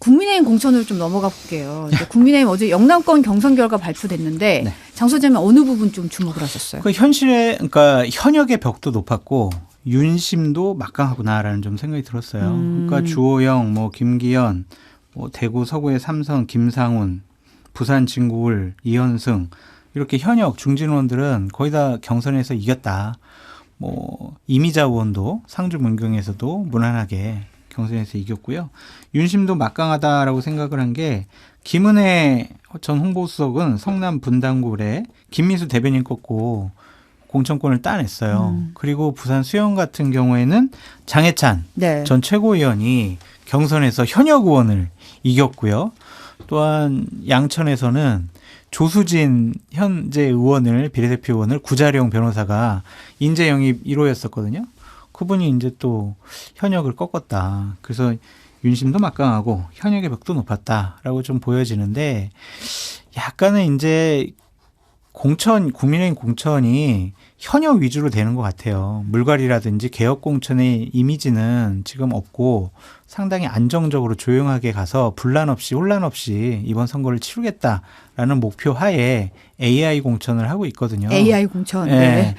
국민의힘 공천으로 좀 넘어가 볼게요. 국민의힘 어제 영남권 경선 결과 발표됐는데 네. 장 소장님 어느 부분 좀 주목을 하셨어요? 그 현실에 그러니까 현역의 벽도 높았고 윤심도 막강하구나라는 좀 생각이 들었어요. 그러니까 주호영, 뭐 김기현, 뭐 대구 서구의 삼선, 김상훈, 부산 진구울, 이현승 이렇게 현역 중진 의원들은 거의 다 경선에서 이겼다. 뭐 이미자 의원도 상주 문경에서도 무난하게 경선에서 이겼고요. 윤심도 막강하다라고 생각을 한 게 김은혜 전 홍보수석은 성남 분당구에 김미수 대변인 꺾고 공천권을 따냈어요. 그리고 부산 수영 같은 경우에는 장해찬 네. 전 최고위원이 경선에서 현역 의원을 이겼고요. 또한 양천에서는 조수진 현재 의원을 비례대표 의원을 구자룡 변호사가 인재 영입 1호였었거든요. 그분이 이제 또 현역을 꺾었다. 그래서 윤심도 막강하고 현역의 벽도 높았다라고 좀 보여지는데 약간은 이제 국민의힘 공천이 현역 위주로 되는 것 같아요. 물갈이라든지 개혁 공천의 이미지는 지금 없고 상당히 안정적으로 조용하게 가서 분란 없이 혼란 없이 이번 선거를 치르겠다라는 목표 하에 AI 공천을 하고 있거든요. AI 공천. 네. 네.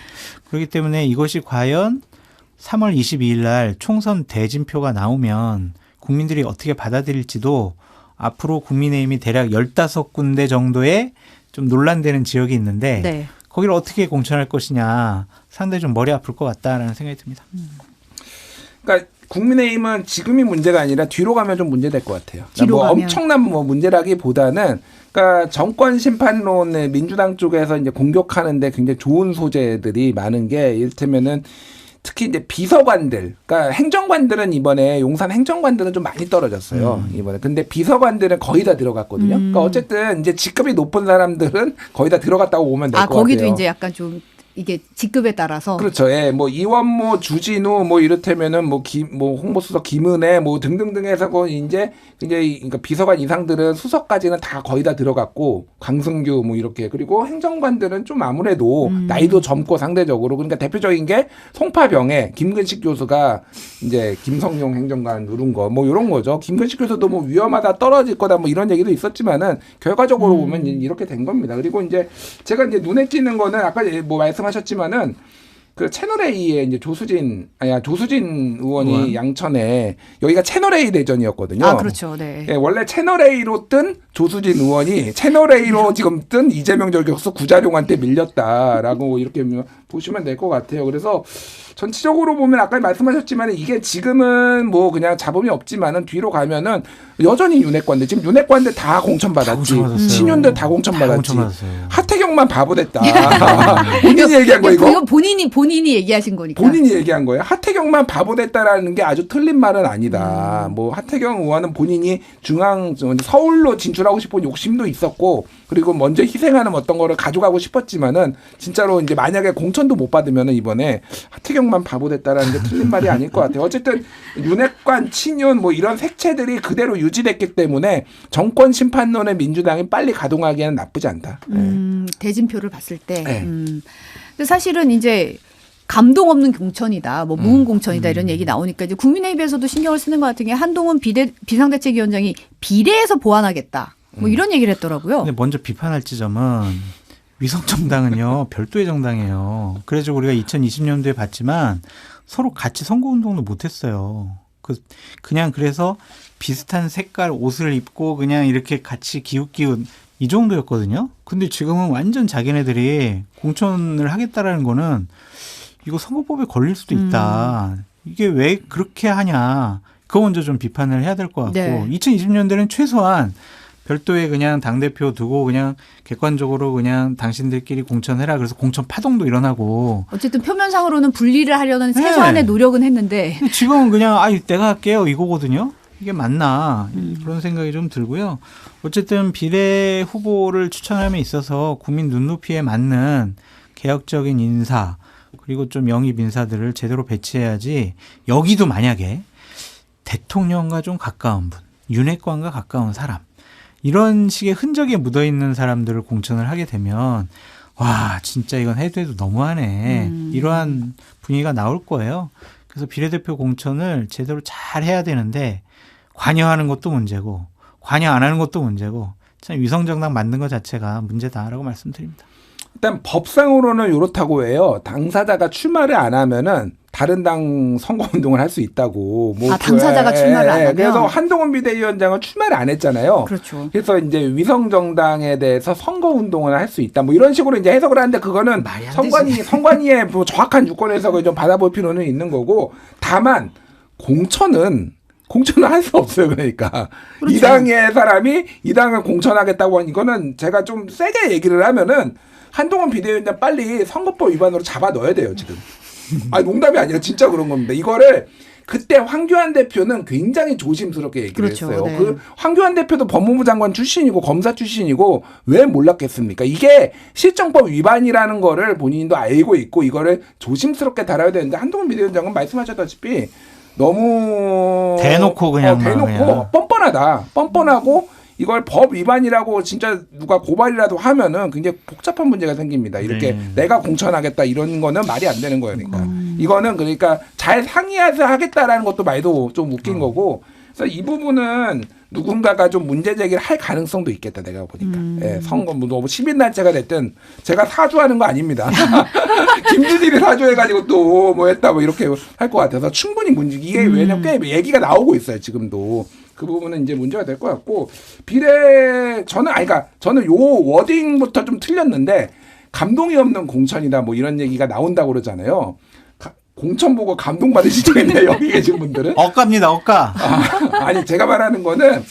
그렇기 때문에 이것이 과연 3월 22일 날 총선 대진표가 나오면 국민들이 어떻게 받아들일지도 앞으로 국민의힘이 대략 15군데 정도의 좀 논란되는 지역이 있는데 네. 거기를 어떻게 공천할 것이냐 상당히 좀 머리 아플 것 같다라는 생각이 듭니다. 그러니까 국민의힘은 지금이 문제가 아니라 뒤로 가면 좀 문제될 것 같아요. 뒤로 뭐 가면. 엄청난 뭐 문제라기보다는 그러니까 정권 심판론의 민주당 쪽에서 이제 공격하는데 굉장히 좋은 소재들이 많은 게 이를테면은 특히 이제 비서관들, 그러니까 행정관들은 이번에 용산 행정관들은 좀 많이 떨어졌어요. 이번에. 근데 비서관들은 거의 다 들어갔거든요. 그러니까 어쨌든 이제 직급이 높은 사람들은 거의 다 들어갔다고 보면 될 것 같아요. 거기도 이제 약간 좀 이게 직급에 따라서. 그렇죠. 예. 뭐 이원모, 주진우 뭐 이렇다면은 뭐 홍보수석 김은혜 뭐 등등등 해서 이제 그러니까 비서관 이상들은 수석까지는 다 거의 다 들어갔고 강승규 뭐 이렇게 그리고 행정관들은 좀 아무래도 나이도 젊고 상대적으로 그러니까 대표적인 게 송파병에 김근식 교수가 이제 김성용 행정관 누른 거 뭐 이런 거죠. 김근식 교수도 뭐 위험하다 떨어질 거다 뭐 이런 얘기도 있었지만은 결과적으로 보면 이렇게 된 겁니다. 그리고 이제 제가 이제 눈에 띄는 거는 아까 뭐 말씀하셨지만은 그 채널A의 이제 조수진 의원이 양천에 여기가 채널A 대전이었거든요. 아, 그렇죠. 네. 예, 원래 채널A로 뜬 조수진 의원이 채널A로 지금 뜬 이재명 저격수 구자룡한테 밀렸다라고 이렇게 보시면 될 것 같아요. 그래서 전체적으로 보면 아까 말씀하셨지만 이게 지금은 뭐 그냥 잡음이 없지만은 뒤로 가면은 여전히 윤핵관들 지금 윤핵관들 다 공천 받았지. 신윤들 다 공천 받았지. 하태경만 바보 됐다. 본인이 얘기한 거 이거? 이건 본인이 얘기하신 거니까. 본인이 얘기한 거예요. 하태경만 바보 됐다라는 게 아주 틀린 말은 아니다. 뭐 하태경 의원은 본인이 서울로 진출하고 싶은 욕심도 있었고 그리고 먼저 희생하는 어떤 거를 가져가고 싶었지만은 진짜로 이제 만약에 공천도 못 받으면은 이번에 하태경만 바보 됐다라는 게 틀린 말이 아닐 것 같아요. 어쨌든 윤핵관, 친윤 뭐 이런 색채들이 그대로 유지됐기 때문에 정권 심판론의 민주당이 빨리 가동하기에는 나쁘지 않다. 대진표를 봤을 때. 네. 근데 사실은 이제 감동 없는 공천이다, 뭐 무응 공천이다 이런 얘기 나오니까 이제 국민의힘에서도 신경을 쓰는 것 같은 게 한동훈 비상대책위원장이 비례에서 보완하겠다. 뭐 이런 얘기를 했더라고요. 근데 먼저 비판할 지점은 위성정당은요 별도의 정당이에요. 그래서 우리가 2020년도에 봤지만 서로 같이 선거운동도 못했어요. 그냥 그래서 비슷한 색깔 옷을 입고 그냥 이렇게 같이 기웃기웃 이 정도였거든요. 근데 지금은 완전 자기네들이 공천을 하겠다라는 거는 이거 선거법에 걸릴 수도 있다. 이게 왜 그렇게 하냐. 그거 먼저 좀 비판을 해야 될 것 같고 네. 2020년대는 최소한 별도의 그냥 당대표 두고 그냥 객관적으로 그냥 당신들끼리 공천해라. 그래서 공천 파동도 일어나고. 어쨌든 표면상으로는 분리를 하려는 최소한의 노력은 했는데. 근데 지금은 그냥 내가 할게요 이거거든요. 이게 맞나 그런 생각이 좀 들고요. 어쨌든 비례 후보를 추천함에 있어서 국민 눈높이에 맞는 개혁적인 인사 그리고 좀 영입 인사들을 제대로 배치해야지 여기도 만약에 대통령과 좀 가까운 분, 윤핵관과 가까운 사람 이런 식의 흔적이 묻어있는 사람들을 공천을 하게 되면 와 진짜 이건 해도 너무하네 이러한 분위기가 나올 거예요. 그래서 비례대표 공천을 제대로 잘 해야 되는데 관여하는 것도 문제고 관여 안 하는 것도 문제고 참 위성정당 만든 것 자체가 문제다라고 말씀드립니다. 일단 법상으로는 이렇다고 해요. 당사자가 출마를 안 하면은 다른 당 선거운동을 할 수 있다고. 뭐 당사자가 출마를 안 하면? 그래서 한동훈 비대위원장은 출마를 안 했잖아요. 그렇죠. 그래서 이제 위성정당에 대해서 선거운동을 할 수 있다. 뭐 이런 식으로 이제 해석을 하는데 그거는 선관위의 뭐 정확한 유권 해석을 좀 받아볼 필요는 있는 거고 다만 공천은 할 수 없어요. 그러니까 그렇죠. 이 당의 사람이 이 당을 공천하겠다고 하는 이거는 제가 좀 세게 얘기를 하면은 한동훈 비대위원장 빨리 선거법 위반으로 잡아 넣어야 돼요 지금. 아니 농담이 아니라 진짜 그런 겁니다. 이거를 그때 황교안 대표는 굉장히 조심스럽게 얘기를 그렇죠. 했어요. 네. 그 황교안 대표도 법무부 장관 출신이고 검사 출신이고 왜 몰랐겠습니까? 이게 실정법 위반이라는 거를 본인도 알고 있고 이거를 조심스럽게 다뤄야 되는데 한동훈 비대위원장은 말씀하셨다시피 너무 대놓고 그냥 대놓고 뻔뻔하고 이걸 법 위반이라고 진짜 누가 고발이라도 하면은 굉장히 복잡한 문제가 생깁니다. 이렇게 내가 공천하겠다 이런 거는 말이 안 되는 거예요. 그러니까 이거는 그러니까 잘 상의해서 하겠다라는 것도 말도 좀 웃긴 거고. 그래서 이 부분은 누군가가 좀 문제 제기를 할 가능성도 있겠다. 내가 보니까. 예, 선거 뭐 시민단체가 됐든 제가 사주하는 거 아닙니다. 김준일이 사주해가지고 또 뭐 했다 뭐 이렇게 할 것 같아서 충분히 문제. 이게 왜냐면 꽤 얘기가 나오고 있어요. 지금도. 그 부분은 이제 문제가 될 것 같고 저는 요 워딩부터 좀 틀렸는데 감동이 없는 공천이다 뭐 이런 얘기가 나온다고 그러잖아요. 공천 보고 감동 받으시죠? 여기 계신 분들은 억가입니다. 억가. 아니 제가 말하는 거는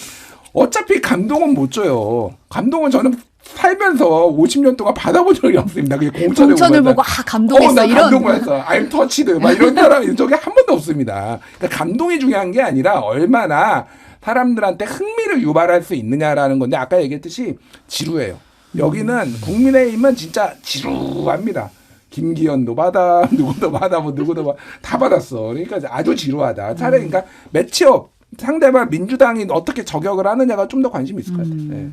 어차피 감동은 못 줘요. 감동은 저는 살면서 50년 동안 받아본 적이 없습니다. 그게 공천을 보고 감동했어 나 이런. 감동했어. I'm touched. 막 이런 사람이 저게 한 번도 없습니다. 그러니까 감동이 중요한 게 아니라 얼마나 사람들한테 흥미를 유발할 수 있느냐라는 건데 아까 얘기했듯이 지루해요. 여기는 국민의힘은 진짜 지루합니다. 김기현도 받아, 누구도 받아, 뭐 누구도 다 받았어. 그러니까 아주 지루하다. 차라리 그러니까 매치업 상대방 민주당이 어떻게 저격을 하느냐가 좀 더 관심이 있을 것 같아요. 네.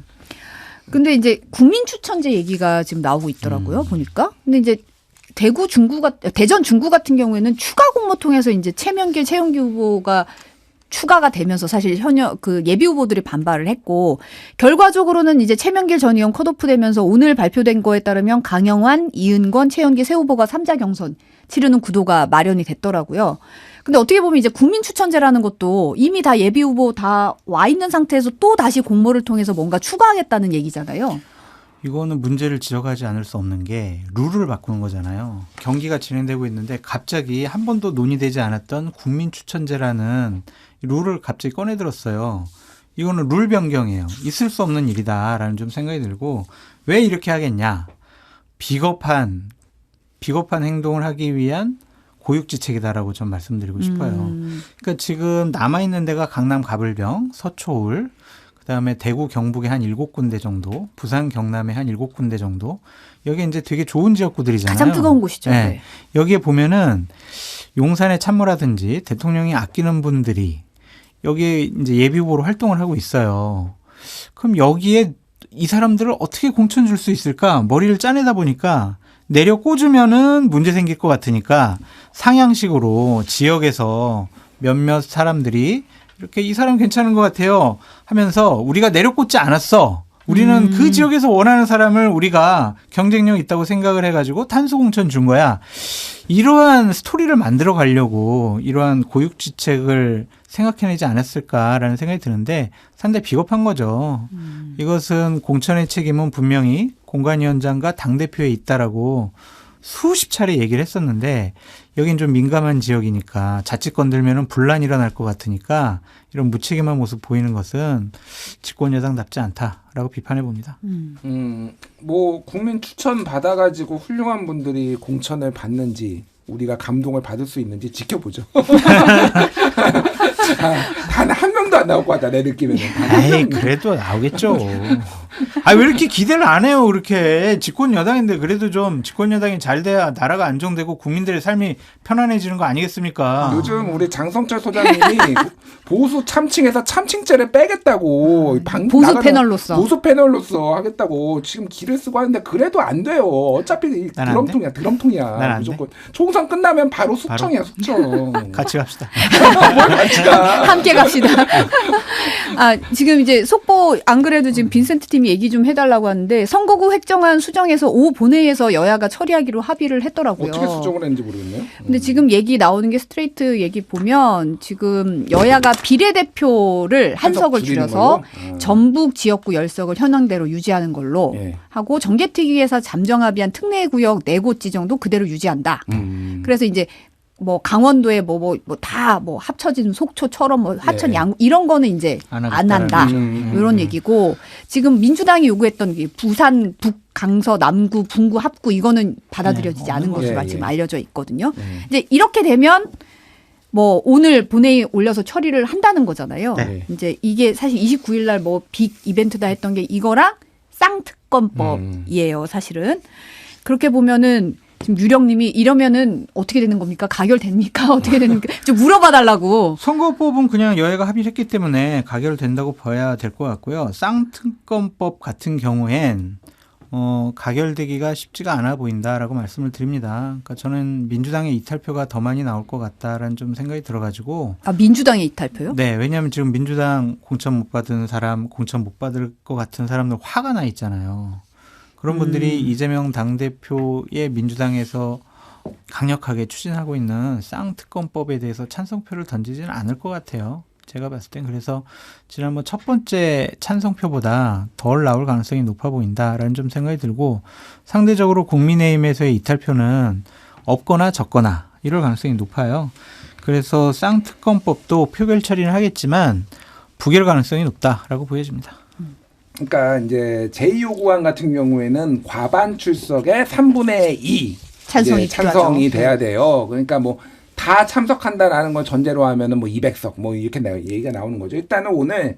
근데 이제 국민 추천제 얘기가 지금 나오고 있더라고요. 보니까. 근데 이제 대전 중구 같은 경우에는 추가 공모 통해서 이제 최명길, 최용기 후보가 추가가 되면서 사실 현역 그 예비 후보들이 반발을 했고 결과적으로는 이제 최명길 전 의원 컷오프 되면서 오늘 발표된 거에 따르면 강영환, 이은권, 최영기 세 후보가 3자 경선 치르는 구도가 마련이 됐더라고요. 근데 어떻게 보면 이제 국민 추천제라는 것도 이미 다 예비 후보 다 와 있는 상태에서 또 다시 공모를 통해서 뭔가 추가하겠다는 얘기잖아요. 이거는 문제를 지적하지 않을 수 없는 게 룰을 바꾸는 거잖아요. 경기가 진행되고 있는데 갑자기 한 번도 논의되지 않았던 국민 추천제라는 룰을 갑자기 꺼내들었어요. 이거는 룰 변경이에요. 있을 수 없는 일이다라는 좀 생각이 들고 왜 이렇게 하겠냐. 비겁한 행동을 하기 위한 고육지책이다라고 좀 말씀드리고 싶어요. 그러니까 지금 남아있는 데가 강남 가불병, 서초울, 그다음에 대구 경북에 한 7군데 정도, 부산 경남에 한 7군데 정도. 여기 이제 되게 좋은 지역구들이잖아요. 가장 뜨거운 곳이죠. 네. 네. 여기에 보면은 용산의 참모라든지 대통령이 아끼는 분들이 여기에 이제 예비 후보로 활동을 하고 있어요. 그럼 여기에 이 사람들을 어떻게 공천 줄 수 있을까? 머리를 짜내다 보니까 내려 꽂으면은 문제 생길 것 같으니까 상향식으로 지역에서 몇몇 사람들이 이렇게 이 사람 괜찮은 것 같아요 하면서 우리가 내려 꽂지 않았어. 우리는 그 지역에서 원하는 사람을 우리가 경쟁력 있다고 생각을 해가지고 탄소 공천 준 거야. 이러한 스토리를 만들어 가려고 이러한 고육지책을 생각해내지 않았을까라는 생각이 드는데 상당히 비겁한 거죠. 이것은 공천의 책임은 분명히 공관위원장과 당대표에 있다라고 수십 차례 얘기를 했었는데 여긴 좀 민감한 지역이니까 자칫 건들면은 분란이 일어날 것 같으니까 이런 무책임한 모습 보이는 것은 집권 여당답지 않다라고 비판해 봅니다. 뭐 국민 추천 받아가지고 훌륭한 분들이 공천을 받는지 우리가 감동을 받을 수 있는지 지켜보죠. 단 한 명도 안 나올 것 같다 내 느낌에는. 에이 그래도 나오겠죠. 아 왜 이렇게 기대를 안 해요? 그렇게 집권 여당인데 그래도 좀 집권 여당이 잘 돼야 나라가 안정되고 국민들의 삶이 편안해지는 거 아니겠습니까? 요즘 우리 장성철 소장님이 보수 참칭해서 참칭죄를 빼겠다고 보수 패널로서 하겠다고 지금 길을 쓰고 하는데 그래도 안 돼요. 어차피 드럼통이야. 난 안 무조건 총선 끝나면 바로 숙청이야 숙청. 같이 갑시다. 뭘 같이 함께 갑시다. 아, 지금 이제 속보 안 그래도 지금 빈센트 팀이 얘기 좀 해달라고 하는데 선거구 획정안 수정해서 오후 본회의에서 여야가 처리하기로 합의를 했더라고요. 어떻게 수정을 했는지 모르겠네요. 근데 지금 얘기 나오는 게 스트레이트 얘기 보면 지금 여야가 비례대표를 한석을 줄이는 줄여서 걸로? 전북 지역구 10석을 현황대로 유지하는 걸로 예. 하고 정개특위에서 잠정합의한 특례구역 4곳 지정도 그대로 유지한다. 그래서 이제 뭐 강원도에 뭐 다 뭐 합쳐진 속초처럼 뭐 하천 네. 양 이런 거는 이제 안 한다. 이런 얘기고 지금 민주당이 요구했던 게 부산 북 강서 남구 분구 합구 이거는 받아들여지지 않은 것으로 예, 지금 예. 알려져 있거든요. 이제 이렇게 되면 뭐 오늘 본회의 올려서 처리를 한다는 거잖아요. 네. 이제 이게 사실 29일 날 뭐 빅 이벤트다 했던 게 이거랑 쌍특검법이에요, 사실은. 그렇게 보면은 지금 유령님이 이러면은 어떻게 되는 겁니까? 가결됩니까? 어떻게 되는 겁니까? 좀 물어봐 달라고. 선거법은 그냥 여야가 합의를 했기 때문에 가결된다고 봐야 될 것 같고요. 쌍특검법 같은 경우엔 가결되기가 쉽지가 않아 보인다라고 말씀을 드립니다. 그러니까 저는 민주당의 이탈표가 더 많이 나올 것 같다라는 좀 생각이 들어가지고. 아, 민주당의 이탈표요? 네, 왜냐하면 지금 민주당 공천 못 받은 사람, 공천 못 받을 것 같은 사람들 화가 나 있잖아요. 그런 분들이 이재명 당대표의 민주당에서 강력하게 추진하고 있는 쌍특검법에 대해서 찬성표를 던지지는 않을 것 같아요. 제가 봤을 땐. 그래서 지난번 첫 번째 찬성표보다 덜 나올 가능성이 높아 보인다라는 좀 생각이 들고 상대적으로 국민의힘에서의 이탈표는 없거나 적거나 이럴 가능성이 높아요. 그래서 쌍특검법도 표결 처리는 하겠지만 부결 가능성이 높다라고 보여집니다. 그러니까 이제 제2요구안 같은 경우에는 과반 출석의 3분의 2 찬성이 찬성이 필요하죠. 돼야 돼요. 그러니까 뭐 다 참석한다라는 걸 전제로 하면은 뭐 200석 뭐 이렇게 얘기가 나오는 거죠. 일단은 오늘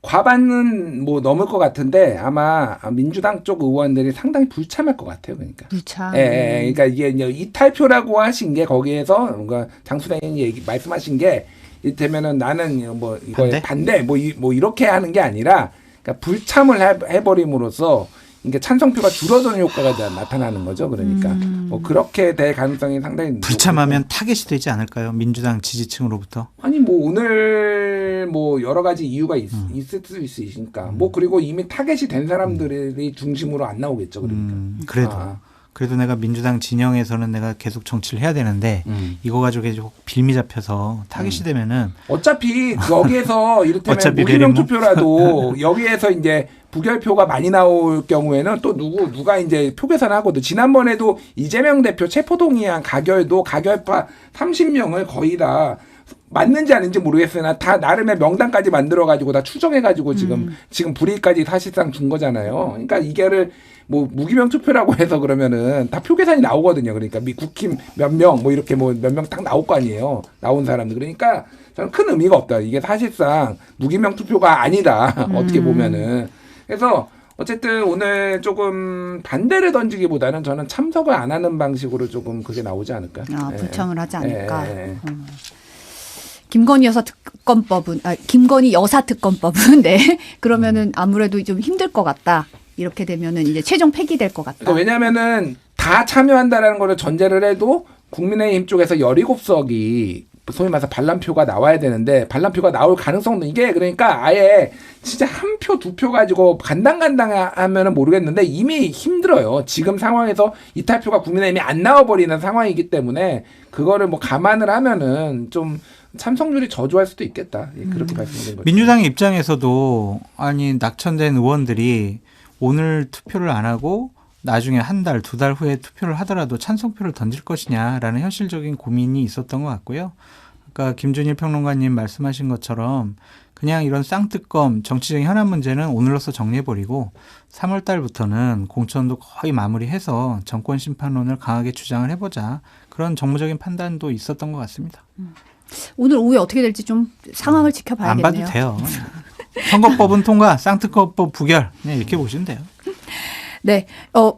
과반은 뭐 넘을 것 같은데 아마 민주당 쪽 의원들이 상당히 불참할 것 같아요. 그러니까. 불참. 그러니까 이게 이제 이탈표라고 하신 게 거기에서 뭔가 장수장님이 말씀하신 게 이를테면은 나는 뭐 이거에 반대 뭐 이렇게 하는 게 아니라 그러니까 불참을 해버림으로써 이게 찬성표가 줄어드는 효과가 나타나는 거죠. 그러니까 뭐 그렇게 될 가능성이 상당히 불참하면 타겟이 되지 않을까요? 민주당 지지층으로부터. 아니 뭐 오늘 뭐 여러 가지 이유가 있을 수 있으니까 뭐 그리고 이미 타겟이 된 사람들이 중심으로 안 나오겠죠. 그러니까 그래도 내가 민주당 진영에서는 내가 계속 정치를 해야 되는데 이거 가지고 계속 빌미 잡혀서 타겟이 되면은 어차피 여기에서 이를테면 무기명 투표라도 여기에서 이제 부결표가 많이 나올 경우에는 또 누가 이제 표 계산을 하거든. 지난번에도 이재명 대표 체포동의안 가결도 가결파 30명을 거의 다 맞는지 아닌지 모르겠으나 다 나름의 명단까지 만들어가지고 다 추정해가지고 지금 불이익까지 사실상 준 거잖아요. 그러니까 이게를 뭐 무기명 투표라고 해서 그러면은 다 표 계산이 나오거든요. 그러니까 국힘 몇 명 뭐 이렇게 뭐 몇 명 딱 나올 거 아니에요. 나온 사람들. 그러니까 저는 큰 의미가 없다. 이게 사실상 무기명 투표가 아니다. 어떻게 보면은. 그래서 어쨌든 오늘 조금 반대를 던지기보다는 저는 참석을 안 하는 방식으로 조금 그게 나오지 않을까. 불참을 하지 않을까. 김건희 여사 특검법은 김건희 여사 특검법은 네. 그러면은 아무래도 좀 힘들 것 같다. 이렇게 되면은 이제 최종 폐기될 것 같다. 그러니까 왜냐면은 다 참여한다라는 거를 전제를 해도 국민의힘 쪽에서 17석이 소위 말해서 반란표가 나와야 되는데 반란표가 나올 가능성도 이게 그러니까 아예 진짜 한 표, 두 표 가지고 간당간당하면은 모르겠는데 이미 힘들어요. 지금 상황에서 이탈표가 국민의힘이 안 나와버리는 상황이기 때문에 그거를 뭐 감안을 하면은 좀 참석률이 저조할 수도 있겠다. 그렇게 말씀드린 거죠. 민주당 입장에서도 아니 낙천된 의원들이 오늘 투표를 안 하고 나중에 한 달, 두 달 후에 투표를 하더라도 찬성표를 던질 것이냐라는 현실적인 고민이 있었던 것 같고요. 아까 김준일 평론가님 말씀하신 것처럼 그냥 이런 쌍특검 정치적인 현안 문제는 오늘로써 정리해버리고 3월 달부터는 공천도 거의 마무리해서 정권 심판론을 강하게 주장을 해보자. 그런 정무적인 판단도 있었던 것 같습니다. 오늘 오후에 어떻게 될지 좀 상황을 지켜봐야겠네요. 안 봐도 돼요. 선거법은 통과, 쌍특검법 부결. 그냥 이렇게 보시면 돼요. 네.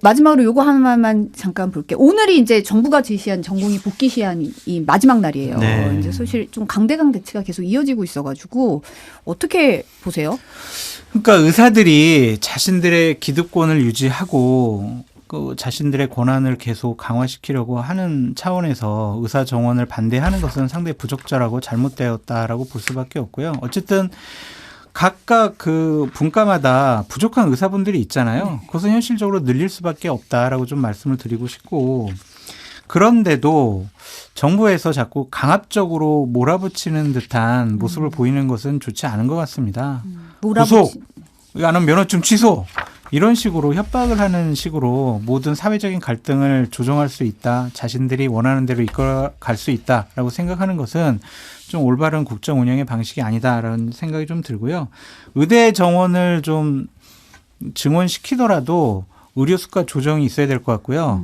마지막으로 요거 하나만 잠깐 볼게요. 오늘이 이제 정부가 제시한 전공의 복귀 시한이 마지막 날이에요. 네. 이제 사실 좀 강대강 대치가 계속 이어지고 있어가지고 어떻게 보세요? 그러니까 의사들이 자신들의 기득권을 유지하고 그 자신들의 권한을 계속 강화시키려고 하는 차원에서 의사 정원을 반대하는 것은 상당히 부적절하고 잘못되었다라고 볼 수밖에 없고요. 어쨌든 각각 그 분과마다 부족한 의사분들이 있잖아요. 그것은 현실적으로 늘릴 수밖에 없다라고 좀 말씀을 드리고 싶고, 그런데도 정부에서 자꾸 강압적으로 몰아붙이는 듯한 모습을 보이는 것은 좋지 않은 것 같습니다. 구속, 아니면 면허증 취소, 이런 식으로 협박을 하는 식으로 모든 사회적인 갈등을 조정할 수 있다, 자신들이 원하는 대로 이끌어갈 수 있다라고 생각하는 것은 좀 올바른 국정 운영의 방식이 아니다라는 생각이 좀 들고요. 의대 정원을 좀 증원시키더라도 의료 수가 조정이 있어야 될 것 같고요.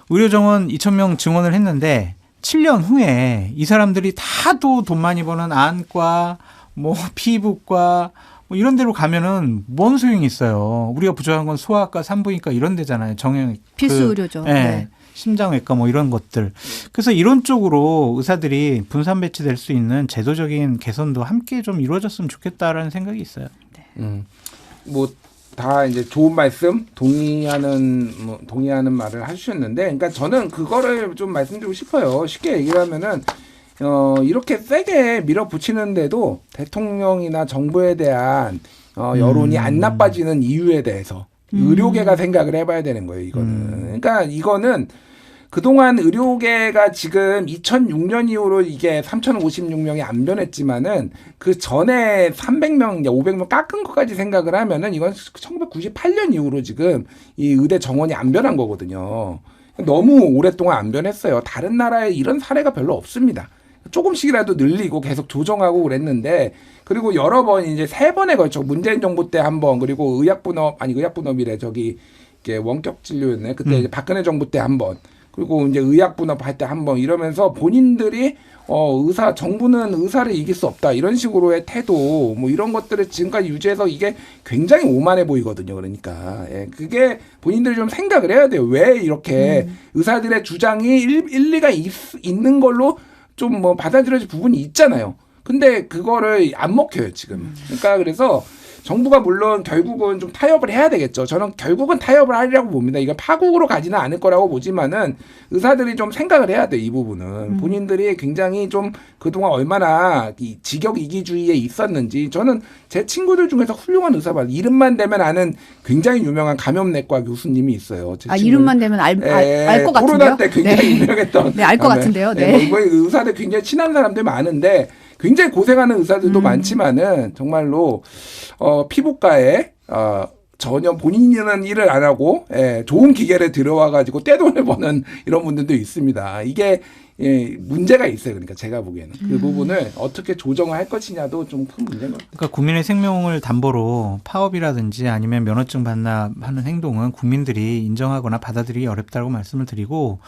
의료 정원 2,000명 증원을 했는데 7년 후에 이 사람들이 다도 돈 많이 버는 안과, 뭐 피부과, 뭐 이런 데로 가면은 뭔 소용이 있어요. 우리가 부족한 건 소아과, 산부인과 이런 데잖아요. 정형 필수 의료죠. 네. 네. 심장외과 뭐 이런 것들. 그래서 이런 쪽으로 의사들이 분산 배치될 수 있는 제도적인 개선도 함께 좀 이루어졌으면 좋겠다라는 생각이 있어요. 뭐 다 이제 좋은 말씀 동의하는 말을 하셨는데, 그러니까 저는 그거를 좀 말씀드리고 싶어요. 쉽게 얘기하면은 이렇게 세게 밀어붙이는데도 대통령이나 정부에 대한 여론이 안 나빠지는 이유에 대해서 의료계가 생각을 해봐야 되는 거예요. 이거는. 그러니까 이거는 그동안 의료계가 지금 2006년 이후로 이게 3,056명이 안 변했지만은 그 전에 300명, 500명 깎은 것까지 생각을 하면은 이건 1998년 이후로 지금 이 의대 정원이 안 변한 거거든요. 너무 오랫동안 안 변했어요. 다른 나라에 이런 사례가 별로 없습니다. 조금씩이라도 늘리고 계속 조정하고 그랬는데, 그리고 여러 번 이제 3번에 걸쳐 문재인 정부 때 한 번, 그리고 의약분업이래, 저기 이게 원격 진료였네. 그때 이제 박근혜 정부 때 한 번, 그리고 이제 의약분업 할 때 한 번, 이러면서 본인들이 정부는 의사를 이길 수 없다, 이런 식으로의 태도, 뭐 이런 것들을 지금까지 유지해서 이게 굉장히 오만해 보이거든요. 그러니까 그게 본인들이 좀 생각을 해야 돼요. 왜 이렇게 의사들의 주장이 일리가 있는 걸로 좀 뭐 받아들여질 부분이 있잖아요. 근데 그거를 안 먹혀요, 지금. 그러니까 그래서 정부가 물론 결국은 좀 타협을 해야 되겠죠. 저는 결국은 타협을 하려고 봅니다. 이건 파국으로 가지는 않을 거라고 보지만은 의사들이 좀 생각을 해야 돼, 이 부분은. 본인들이 굉장히 좀 그동안 얼마나 이 직역 이기주의에 있었는지. 저는 제 친구들 중에서 훌륭한 의사발, 이름만 대면 아는 굉장히 유명한 감염내과 교수님이 있어요. 이름만 대면 알 것 같은데요. 코로나 때 굉장히 유명했던. 네, 알 것 같은데요. 네. 뭐 의사들 굉장히 친한 사람들 많은데 굉장히 고생하는 의사들도 많지만은 정말로 피부과에 전혀 본인은 일을 안 하고 좋은 기계를 들어와가지고 떼돈을 버는 이런 분들도 있습니다. 이게 문제가 있어요. 그러니까 제가 보기에는 그 부분을 어떻게 조정을 할 것이냐도 좀 큰 문제인 것 같아요. 그러니까 국민의 생명을 담보로 파업이라든지 아니면 면허증 반납하는 행동은 국민들이 인정하거나 받아들이기 어렵다고 말씀을 드리고,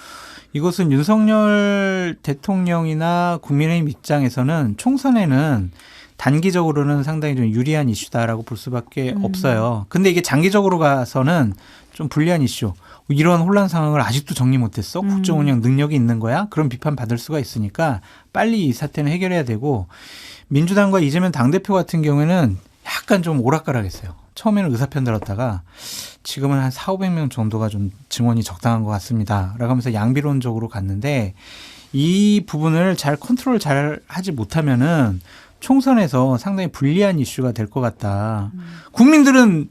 이것은 윤석열 대통령이나 국민의힘 입장에서는 총선에는 단기적으로는 상당히 좀 유리한 이슈다라고 볼 수밖에 없어요. 근데 이게 장기적으로 가서는 좀 불리한 이슈. 이런 혼란 상황을 아직도 정리 못했어? 국정 운영 능력이 있는 거야? 그런 비판 받을 수가 있으니까 빨리 이 사태는 해결해야 되고, 민주당과 이재명 당대표 같은 경우에는 약간 좀 오락가락했어요. 처음에는 의사편 들었다가 지금은 한 4,500명 정도가 좀 증원이 적당한 것 같습니다 라고 하면서 양비론적으로 갔는데, 이 부분을 잘 컨트롤 잘 하지 못하면은 총선에서 상당히 불리한 이슈가 될 것 같다. 국민들은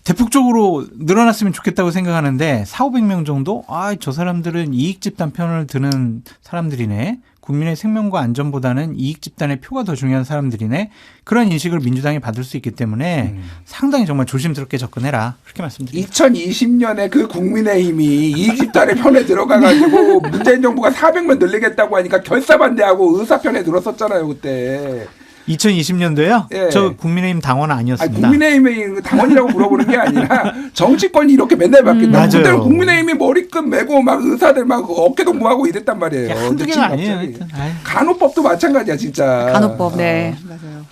대폭적으로 늘어났으면 좋겠다고 생각하는데 4,500명 정도? 저 사람들은 이익 집단 편을 드는 사람들이네. 국민의 생명과 안전보다는 이익 집단의 표가 더 중요한 사람들이네. 그런 인식을 민주당이 받을 수 있기 때문에 상당히 정말 조심스럽게 접근해라. 그렇게 말씀드립니다. 2020년에 그 국민의힘이 이익 집단의 편에 들어가가지고 문재인 정부가 400명 늘리겠다고 하니까 결사반대하고 의사 편에 들었었잖아요, 그때. 2020년도에요? 예. 저 국민의힘 당원 아니었습니다. 국민의힘이 당원이라고 물어보는 게 아니라 정치권이 이렇게 맨날 바뀐다. 맞아요. 그때는 국민의힘이 머리끝 메고 막 의사들 막 어깨 동무하고 이랬단 말이에요. 한두 개가 아니에요. 하여튼. 간호법도 마찬가지야, 진짜. 간호법, 네. 맞아요.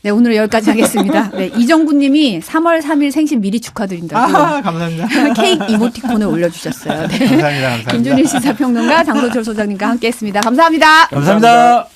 네, 오늘 여기까지 하겠습니다. 네, 이정구님이 3월 3일 생신 미리 축하드린다고. 감사합니다. 케이크 이모티콘을 올려주셨어요. 네. 감사합니다. 김준일 시사평론가 장도철 소장님과 함께했습니다. 감사합니다. 감사합니다.